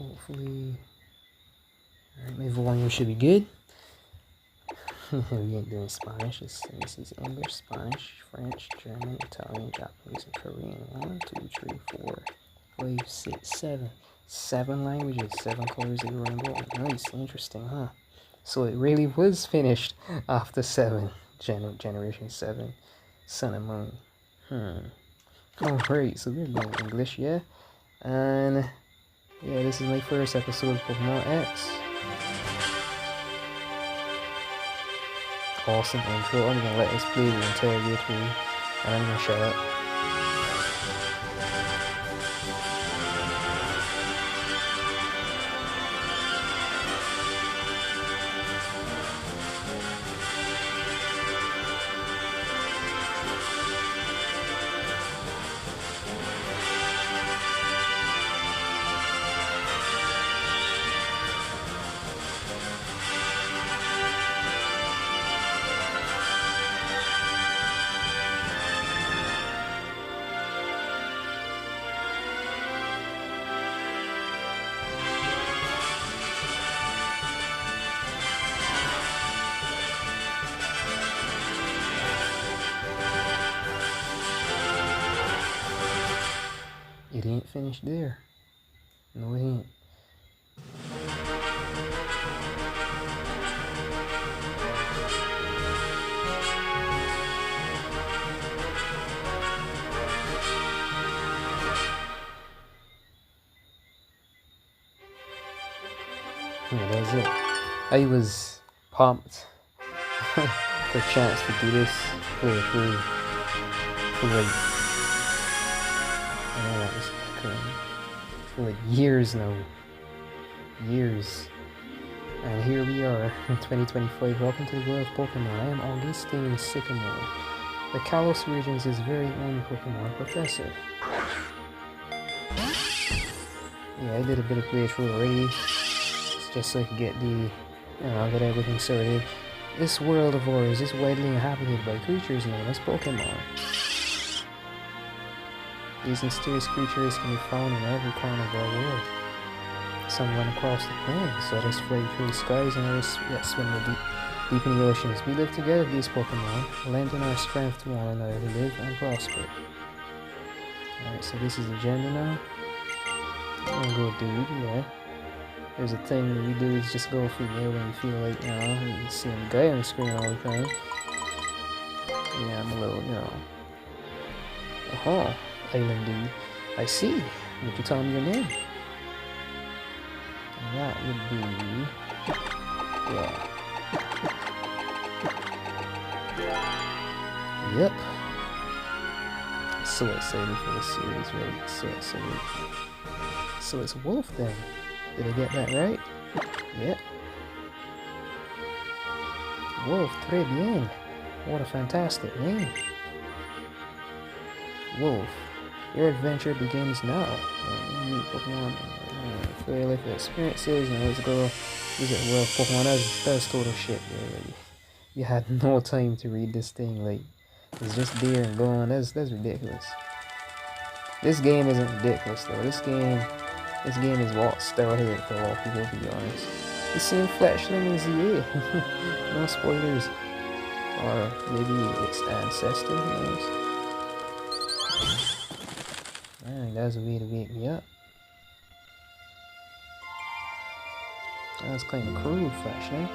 hopefully. Alright, my volume should be good. We ain't doing Spanish. This is English, Spanish, French, German, Italian, Japanese, and Korean. 1, 2, 3, 4, 5, 6, 7. 7 languages, 7 colors of the rainbow. Nice, interesting, huh? So it really was finished after 7. Generation 7. Sun and Moon. Alright, so we're doing English, yeah? And yeah, this is my first episode of Pokémon X. Awesome intro. I'm gonna let this play the entire way through, and I'm gonna shut up. It ain't finished there. No, it ain't. Yeah, that's it. I was pumped for a chance to do this playthrough for like years now. Years. And here we are in 2025. Welcome to the world of Pokemon. I am Augustine Sycamore, the Kalos region's very own Pokemon professor. Yeah, I did a bit of playthrough already. It's just so I could get get everything sorted. This world of ours is widely inhabited by creatures known as Pokemon. These mysterious creatures can be found in every corner of our world. Some run across the plains, others fly through the skies, and others swim deep in the oceans. We live together with these Pokemon, lending our strength to one another to live and prosper. Alright, so this is the agenda now. I'm gonna go dude, yeah. There's a thing we do is just go for you when you feel like, you see a guy on the screen all the time. Yeah, I'm a little, Island dude. I see. Would you tell me your name? That would be... yeah. Yep. So excited for this series, right? So excited. So it's Wolf then. Did I get that right? Yep. Wolf, très bien. What a fantastic name. Wolf. Your adventure begins now. Meet Pokemon, feel life experiences, let's go visit world Pokemon. That's total shit, yeah. You had no time to read this thing, like, it's just there and going. That's ridiculous. This game isn't ridiculous though. This game is what started it for all people, to be honest. The same fletchling as ZA. No spoilers. Or maybe its ancestor, who knows? That was a way to wake me up. That was kind of crude, Fletchling.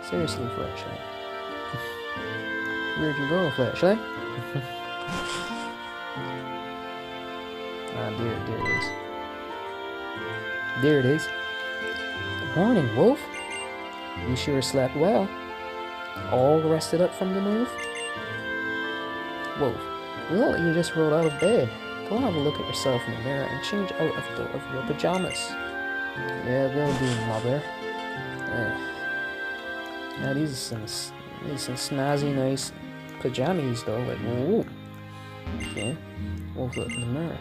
Seriously, Fletchling. Where'd you go, Fletchling? There it is. There it is. Good morning, Wolf. You sure slept well. All rested up from the move? Wolf, well, you just rolled out of bed. Go have a look at yourself in the mirror and change out of your pajamas. Yeah, will do, mother. Now these are some snazzy, nice pajamas though. Like, whoa. Okay, Wolf look in the mirror.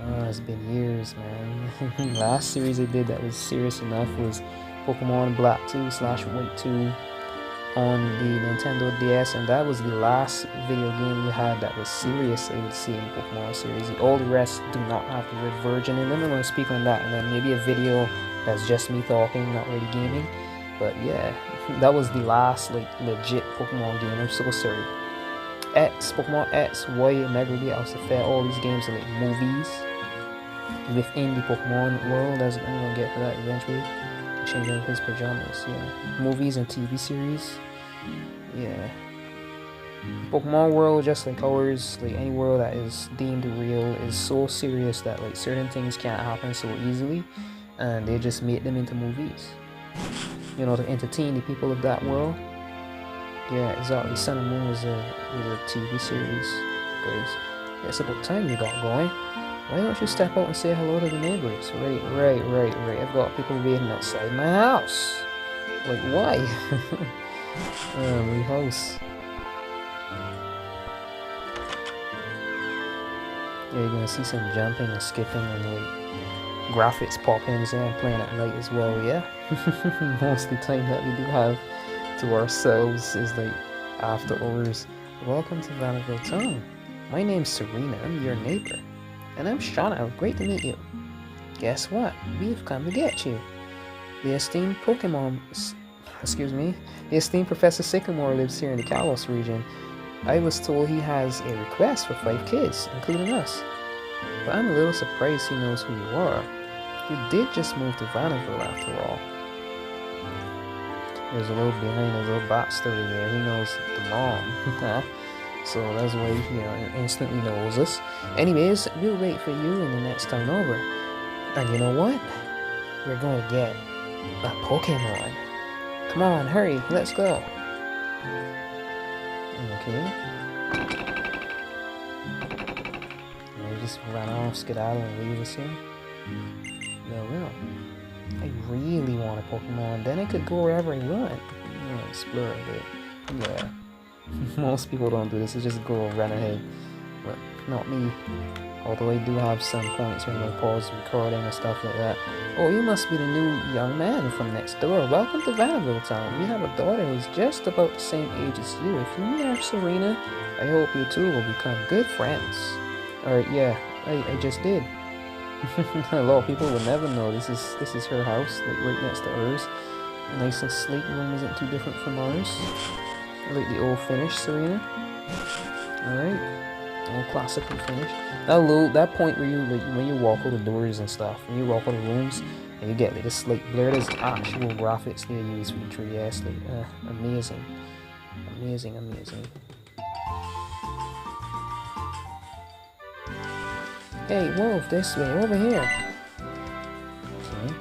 Oh, it's been years, man. Last series I did that was serious enough was Pokemon Black 2/White 2. on the Nintendo DS, and that was the last video game we had that was serious I would say in Pokemon series. All the rest do not have the red version in them. I'm going to speak on that, and then maybe a video that's just me talking, not really gaming. But yeah, that was the last like legit Pokemon game. I'm so sorry. X, Pokemon X, Y, Mega League, Alpha, all these games are like movies within the Pokemon world. As I'm gonna get to that eventually. Change out his pajamas, yeah. Movies and TV series, yeah. Pokemon world, just like ours, like any world that is deemed real, is so serious that like certain things can't happen so easily, and they just made them into movies. You know, to entertain the people of that world. Yeah, exactly. Sun and Moon was a TV series, guys. Yeah, it's about time you got going. Why don't you step out and say hello to the neighbors? Right. I've got people waiting outside my house. Like, why? My house. Yeah, you're gonna see some jumping and skipping and like graphics pop-ins and playing at night as well, yeah? Most of the time that we do have to ourselves is like after hours. Welcome to Vanderbilt Town. My name's Serena, I'm your neighbor. And I'm Shauna, great to meet you. Guess what? We've come to get you. The esteemed Professor Sycamore lives here in the Kalos region. I was told he has a request for 5 kids, including us. But I'm a little surprised he knows who you are. You did just move to Vanderbilt after all. There's a little behind a little backstory there. He knows the mom. So that's why he instantly knows us. Anyways, we'll wait for you in the next town over. And you know what? We're going to get a Pokemon. Come on, hurry, let's go. Okay. They just run off, skedaddle, and leave us here. Well. I really want a Pokemon. Then I could go wherever I want. Explore a bit. Yeah. Most people don't do this, it's just go run ahead. But not me. Although I do have some points when I pause recording and stuff like that. Oh, you must be the new young man from next door. Welcome to Vanderbilt Town. We have a daughter who's just about the same age as you. If you meet her, Serena, I hope you two will become good friends. Alright, yeah, I just did. A lot of people will never know this is her house, like right next to ours. Nice and sleek room isn't too different from ours. I like the old finish, Serena. Alright. Old classical finish. That point where you like when you walk out the doors and stuff, when you walk out the rooms and you get like this like blur, there's actual graphics they use for the 3DS, like amazing. Hey, Wolf, this way, over here. Okay.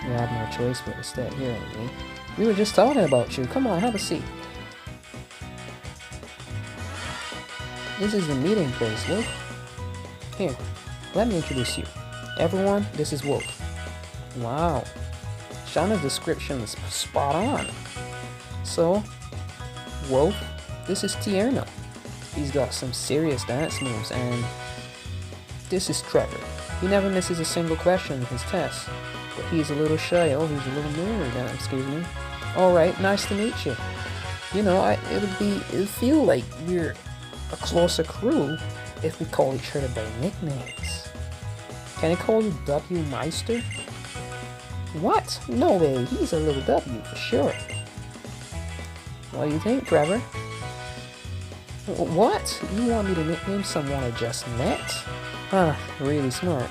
We have no choice but to stay here anyway. We were just talking about you. Come on, have a seat. This is the meeting place, Wolf. Here, let me introduce you. Everyone, this is Wolf. Wow. Shauna's description is spot on. So, Wolf, this is Tierno. He's got some serious dance moves, and this is Trevor. He never misses a single question in his tests, but he's a little shy. Oh, he's a little nerd, excuse me. Alright, nice to meet you. You know, it'd feel like we're a closer crew if we call each other by nicknames. Can I call you W Meister? What? No way, he's a little W for sure. What do you think, Trevor? What? You want me to nickname someone I just met? Huh, really smart.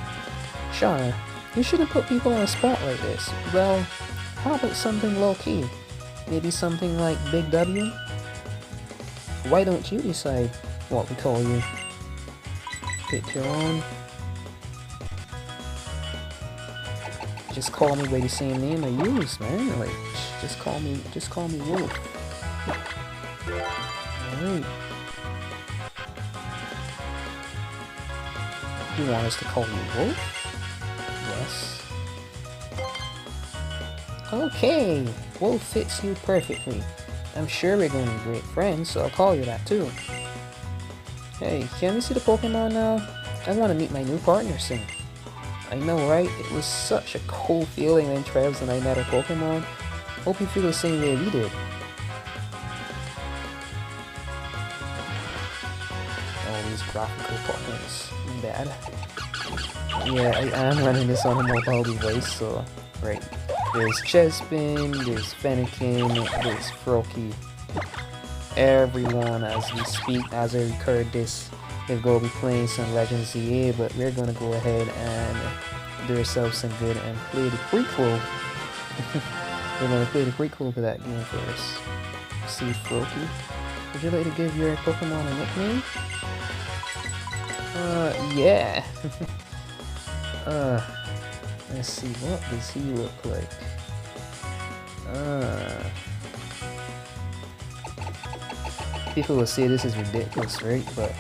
Shauna, you shouldn't put people on a spot like this. Well, how about something low-key? Maybe something like Big W? Why don't you decide what we call you? Pick your own. Just call me by the same name I use, man. Like, just call me Wolf. Alright. You want us to call you Wolf? Yes. Okay, Wolf fits you perfectly. I'm sure we're going to be great friends, so I'll call you that too. Hey, can we see the Pokemon now? I want to meet my new partner soon. I know, right? It was such a cool feeling when Trevs and I met a Pokemon. Hope you feel the same way we did. All these graphical problems. Bad. Yeah, I am running this on a mobile device, so right. There's Chespin, there's Fennekin, there's Froakie. Everyone as we speak, as I record this, they're going to be playing some Legends Z-A, but we're going to go ahead and do ourselves some good and play the prequel. We're going to play the prequel to that game first. See, Froakie, would you like to give your Pokemon a nickname? Yeah. Let's see, what does he look like? People will say this is ridiculous, right? But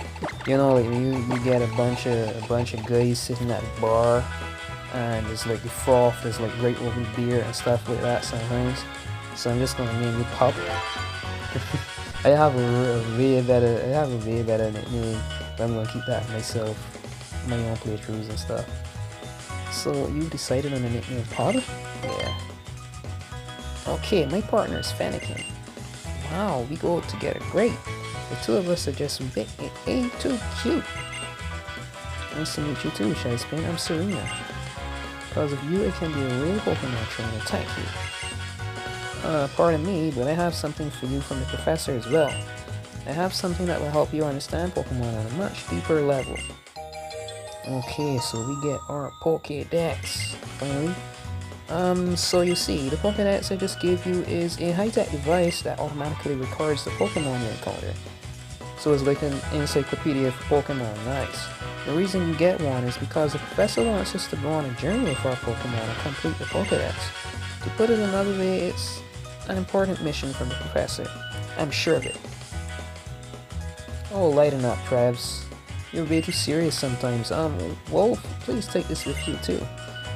you know, like you get a bunch of guys sitting at a bar, and it's like the froth is like right over the beer and stuff like that sometimes. So I'm just gonna name you Pup. I have a way better nickname, but I'm gonna keep that to myself, my own playthroughs and stuff. So you decided on the nickname Pup? Yeah. Okay, my partner is Fennekin. Wow, we go together great. The two of us are just way too cute. Nice to meet you too, Chespin. I'm Serena. Because of you, I can be a real Pokemon trainer. Thank you. Pardon me, but I have something for you from the professor as well. I have something that will help you understand Pokemon on a much deeper level. Okay, so we get our Pokédex, finally. So you see, the Pokédex I just gave you is a high-tech device that automatically records the Pokemon you encounter. So it's like an encyclopedia for Pokemon. Nice. The reason you get one is because the professor wants us to go on a journey with our Pokemon and complete the Pokédex. To put it another way, it's an important mission from the professor. I'm sure of it. Oh, lighten up, Travis. You're way too serious sometimes. Wolf, please take this with you too.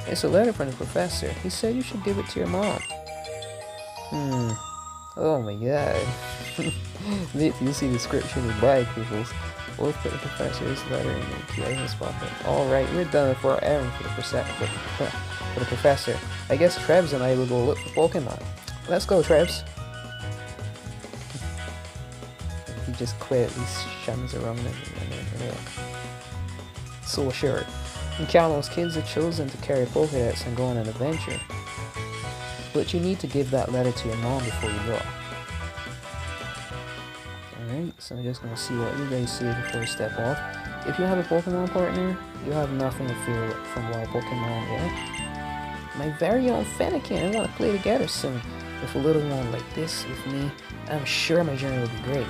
It's a letter from the professor. He said you should give it to your mom. Oh my god. Wait till you see the description of bike, peoples. Wolf put the professor's letter in the key in his pocket. Alright, we're done for our errand for the professor. I guess Trebs and I will go look for Pokemon. Let's go, Trebs. He just quietly shuns around and so assured. In Kalos, kids are chosen to carry Pokédex and go on an adventure. But you need to give that letter to your mom before you go. Alright, so I'm just gonna see what you guys say before we step off. If you have a Pokemon partner, you have nothing to fear from wild Pokemon, yeah? My very own Fennekin, I want to play together soon. With a little one like this with me, I'm sure my journey will be great.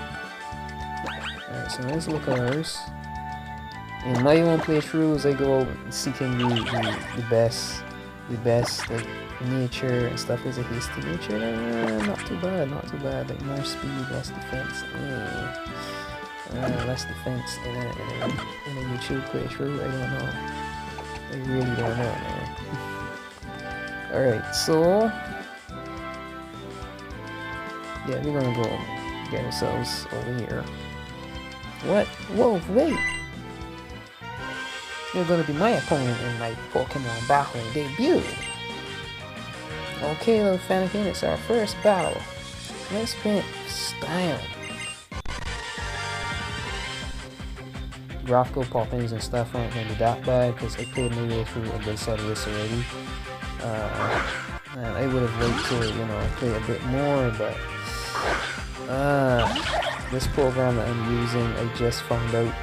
Alright, so let's look at ours. In my own playthroughs, I go seeking the best like nature and stuff. Is a hasty nature? Not too bad. Like more speed, less defense. Less defense in a YouTube playthrough. I don't know. I really don't know, man. Alright, so yeah, we're gonna go get ourselves over here. What? Whoa, wait! You're gonna be my opponent in my Pokemon battle debut. Okay, little Fennekin, it's our first battle. Let's print style. Graphical pop-ins and stuff aren't gonna be that bad because I played my way through a good set of this already. And I would have liked to, you know, play a bit more, but this program that I'm using, I just found out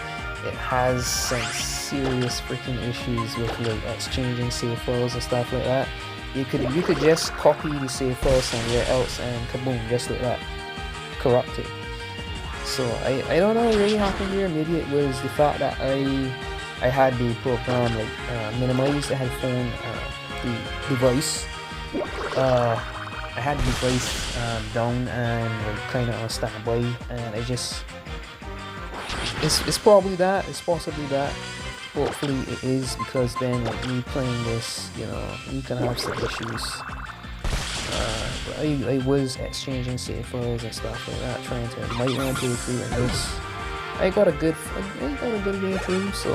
it has some serious freaking issues with like exchanging save files and stuff like that. You could just copy the save file somewhere else and kaboom, just like that, corrupt it. So I don't know what really happened here. Maybe it was the fact that I had the program like minimized. I had phone the device. I had the device down and like kind of on standby, and I just it's probably that. It's possibly that. Hopefully it is, because then like me playing this, you know, you can have some issues. But I was exchanging save files and stuff like that, trying to might want to play through, and this I got a good way through, so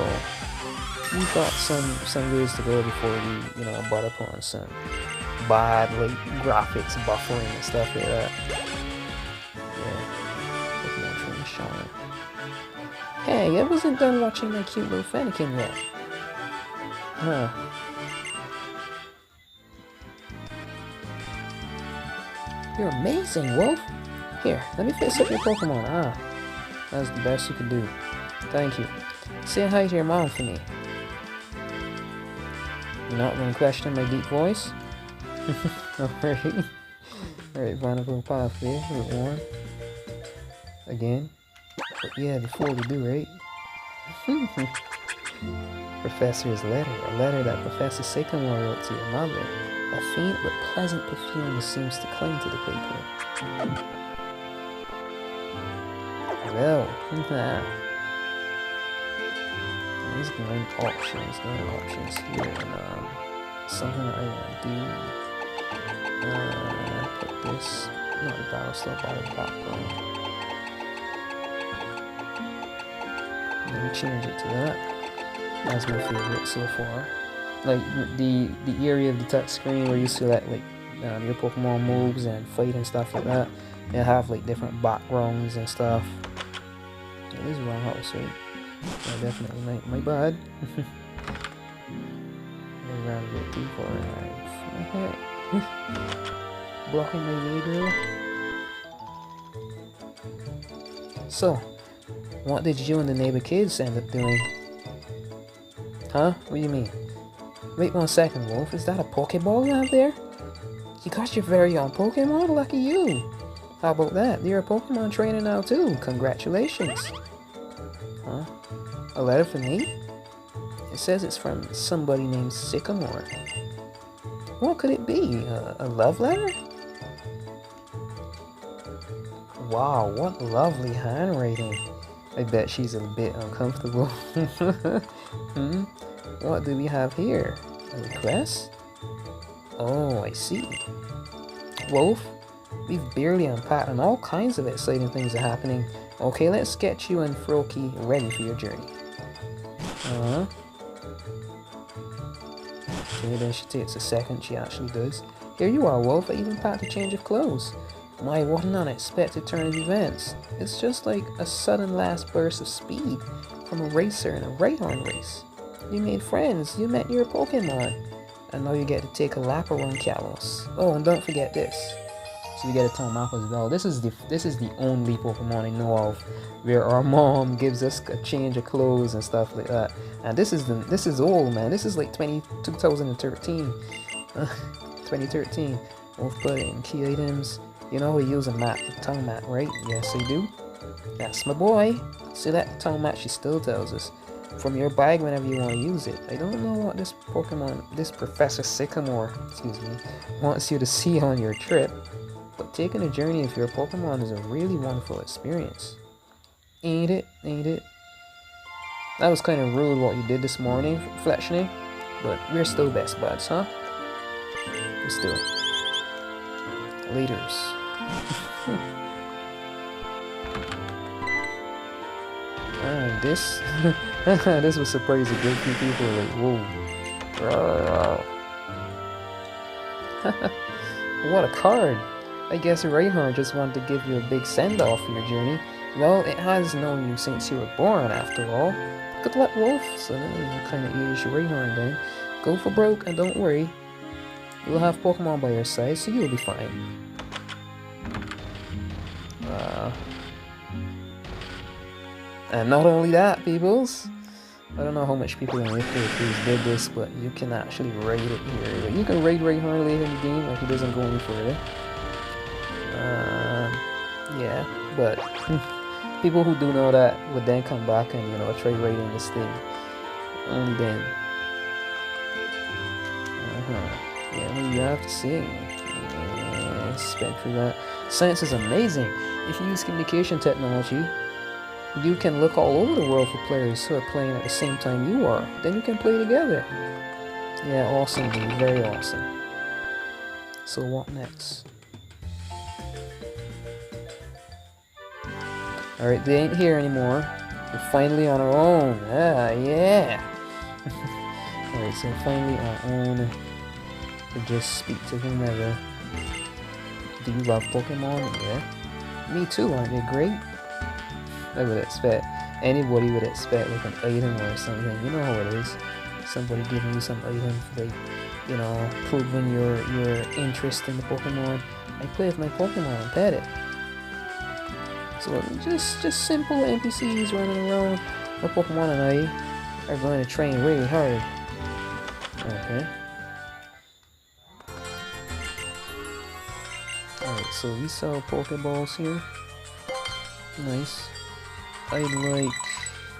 we've got some ways to go before we, you know, butt up on some bad like graphics buffering and stuff like that. Yeah, Pokemon Train Shamar. Hey, I wasn't done watching my cute little Fennekin yet. Huh. You're amazing, Wolf! Here, let me fix up your Pokemon. Ah, that's the best you could do. Thank you. Say hi to your mom for me. You're not going to question my deep voice? Alright. Alright, Vanderbilt Pathway, Route 1. Again. But yeah, before we do, right? Professor's letter. A letter that Professor Sycamore wrote to your mother. A faint but pleasant perfume seems to cling to the paper. Well, Let's go in options, here, and something that I want to do. Put this, not the battle slot, but the background. Let me change it to that. That's my favorite so far. Like the area of the touch screen where you select like your Pokemon moves and fight and stuff like that. They have like different backgrounds and stuff. It is wrong house, right? Yeah, definitely my bad. I ran a bit too far. Blocking my way, girl. So, what did you and the neighbor kids end up doing? Huh? What do you mean? Wait 1 second, Wolf. Is that a Pokeball you have there? You got your very own Pokemon? Lucky you! How about that? You're a Pokemon trainer now too. Congratulations! Huh? A letter for me? It says it's from somebody named Sycamore. What could it be? A love letter? Wow, what lovely handwriting. I bet she's a bit uncomfortable. What do we have here? A request? Oh, I see. Wolf, we've barely unpacked and all kinds of exciting things are happening. Okay, let's get you and Froakie ready for your journey. Okay, then she takes a second, she actually does. Here you are, Wolf, I even packed a change of clothes. My, what an unexpected turn of events. It's just like a sudden last burst of speed from a racer in a Rhyhorn race. You made friends, you met your Pokemon, and now you get to take a lap around Kalos. Oh, and don't forget this. So we get a town map as well. This is the only Pokemon I know of where our mom gives us a change of clothes and stuff like that. And this is old, man. This is like 2013. 2013. We'll put in key items. You know we use a map, the town map, right? Yes, I do. That's my boy. Select the town map, she still tells us. From your bag whenever you want to use it. I don't know what this Professor Sycamore, wants you to see on your trip. But taking a journey with your Pokemon is a really wonderful experience. Ain't it? Ain't it? That was kind of rude what you did this morning, Fletchney. But we're still best buds, huh? We're still. Laters. This this was surprising a good few people like, whoa. What a card. I guess Rhyhorn just wanted to give you a big send-off for your journey. Well, it has known you since you were born, after all. Good luck, Wolf. So then you kind of use your Rhyhorn then. Go for broke and don't worry. You'll have Pokemon by your side, so you'll be fine. And not only that, peoples. I don't know how much people in Crews did this, but you can actually raid it here. You can raid Rhyhorn later in the game if he doesn't go any further. Yeah, but people who do know that would then come back and, you know, try raiding this thing. Only then. Yeah, what do you have to say? Yeah, spent through that. Science is amazing. If you use communication technology, you can look all over the world for players who are playing at the same time you are. Then you can play together. Yeah, awesome, dude. Very awesome. So what next? Alright, they ain't here anymore. We're finally on our own. Ah, yeah. Alright, so finally on our own. to just speak to whomever. Do you love Pokemon? Yeah. Me too, aren't they great? I would expect, anybody would expect like an item or something. You know how it is. Somebody giving you some item for like, you know, proving your interest in the Pokemon. I play with my Pokemon and pet it. So just simple NPCs running around. My Pokemon and I are going to train really hard. Okay. Alright, so we sell Pokeballs here. Nice. I'd like...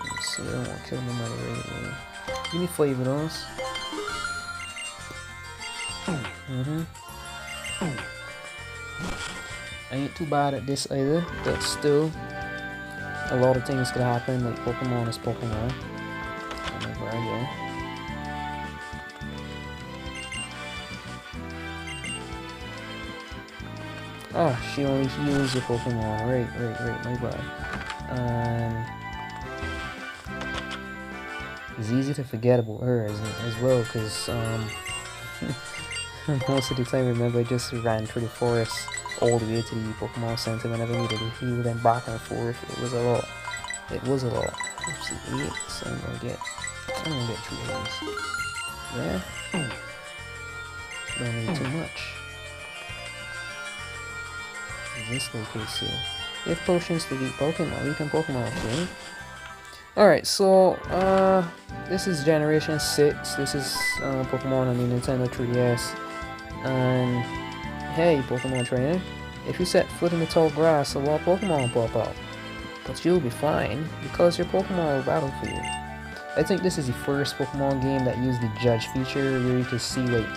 Let's see, I don't want to kill nobody right away. Give me 5 of those. I ain't too bad at this either, but still, a lot of things could happen, like Pokemon is Pokemon. Whenever I go. Ah, she only heals your Pokemon. Right, my bad. It's easy to forget about her as well, because most of the time, remember, I just ran through the forest all the way to the Pokemon Center whenever I needed to heal, then back and forth. It was a lot. Let's see, 8, so I'm gonna get 3 of these. Yeah? Don't need too much. This locates here. If potions to beat Pokemon, weaken Pokemon, okay? Alright, so, this is Generation 6. This is Pokemon on the Nintendo 3DS. And, hey, Pokemon trainer, if you set foot in the tall grass, a lot of Pokemon pop out. But you'll be fine, because your Pokemon will battle for you. I think this is the first Pokemon game that used the judge feature, where you can see, like,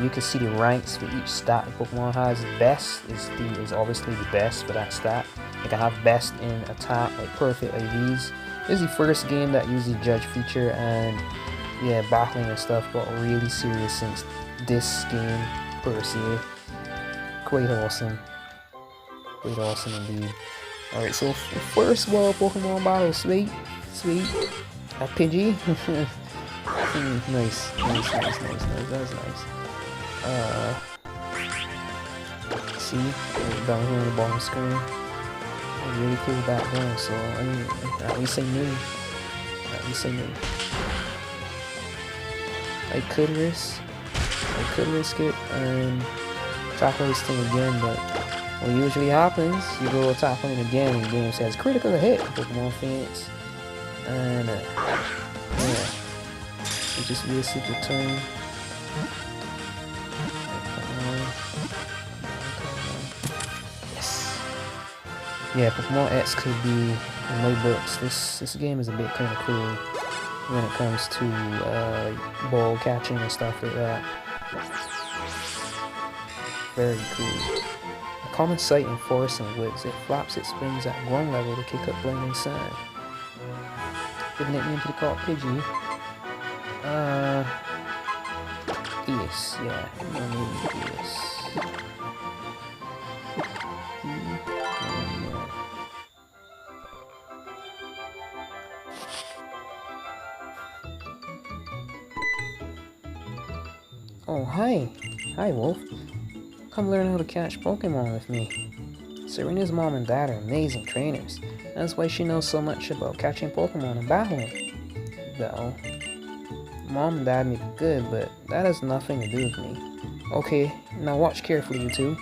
you can see the ranks for each stat the Pokemon has. Best is obviously the best for that stat. You can have best in attack, like perfect IVs. This is the first game that used the judge feature, and yeah, battling and stuff got really serious since this game per se. Quite awesome indeed. Alright, so first world Pokemon battle, sweet. A Pidgey. Nice. That's nice. See, down here on the bottom screen. A really cool background, so I mean, at least I knew. I could risk it and tackle this thing again, but what usually happens, you go tackling it again and the game says critical hit, Pokemon faints, and yeah, you just wasted your turn. Yes. Yeah, Pokemon X could be, in my books, this game is a bit kind of cool when it comes to ball catching and stuff like that. Very cool. A common sight in forests and woods, it flaps its wings at ground level to kick up blinding sand. Giving it name to the called Pidgey. Yes, yeah, yes. Oh, hi, Wolf. Come learn how to catch Pokemon with me. Serena's mom and dad are amazing trainers. That's why she knows so much about catching Pokemon and battling. Well, mom and dad make it good, but that has nothing to do with me. Okay, now watch carefully, you two.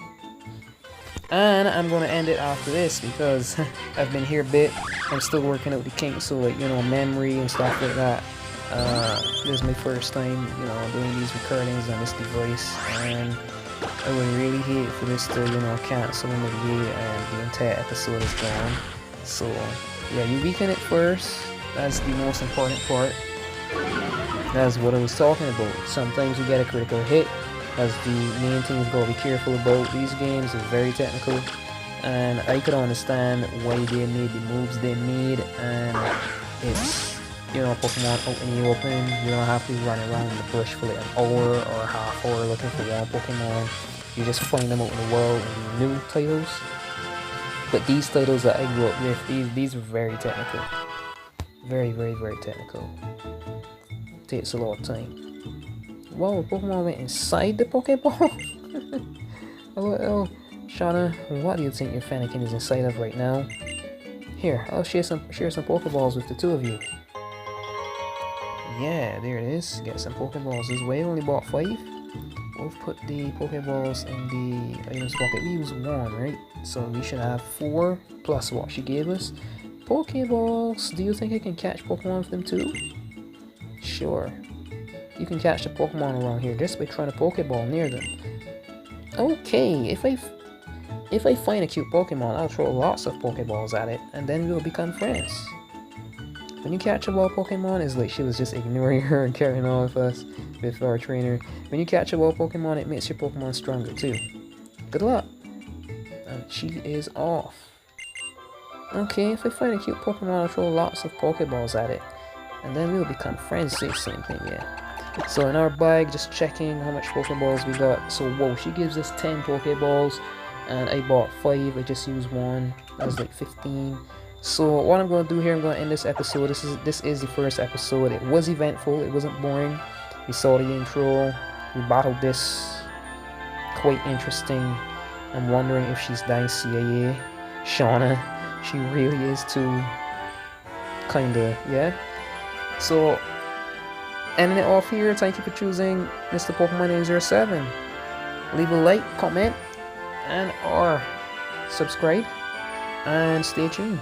And I'm gonna end it after this because I've been here a bit. I'm still working out the kinks, so like, you know, memory and stuff like that. This is my first time, you know, doing these recordings on this device, and I would really hate for this to, you know, cancel in the day and the entire episode is gone. So, yeah, you weaken it first. That's the most important part. That's what I was talking about. Sometimes you get a critical hit. That's the main thing you've got to be careful about. These games are very technical, and I could understand why they made the moves they made, and it's, you know, Pokemon out in the open. You don't have to run around in the bush for like an hour or a half hour looking for one Pokemon. You just find them out in the world in the new titles. But these titles that I grew up with, these are very technical. Very, very, very technical. Takes a lot of time. Whoa, Pokemon went inside the Pokeball? Oh, Shauna, what do you think your Fennekin is inside of right now? Here, I'll share some Pokeballs with the two of you. Yeah, there it is. Get some Pokeballs this way. Only bought 5. We'll put the Pokeballs in the items pocket. We use 1, right? So we should have 4 plus what she gave us. Pokeballs. Do you think I can catch Pokemon with them too? Sure. You can catch the Pokemon around here just by trying a Pokeball near them. Okay, if I find a cute Pokemon, I'll throw lots of Pokeballs at it, and then we'll become friends. When you catch a wild Pokemon, it's like she was just ignoring her and carrying on with us, with our trainer. When you catch a wild Pokemon, it makes your Pokemon stronger too. Good luck! And she is off. Okay, if I find a cute Pokemon, I'll throw lots of Pokeballs at it, and then we'll become friends. Same thing, yeah. So in our bag, just checking how much Pokeballs we got. So whoa, she gives us 10 Pokeballs, and I bought 5. I just used 1. That was like 15. So what I'm going to do here, I'm going to end this episode. This is the first episode. It was eventful. It wasn't boring. We saw the intro. We battled this. Quite interesting. I'm wondering if she's dying CAA. Shauna, she really is too. Kinda, yeah. So ending it off here. Thank you for choosing Mr. Pokemon 807. Leave a like, comment, and or subscribe, and stay tuned.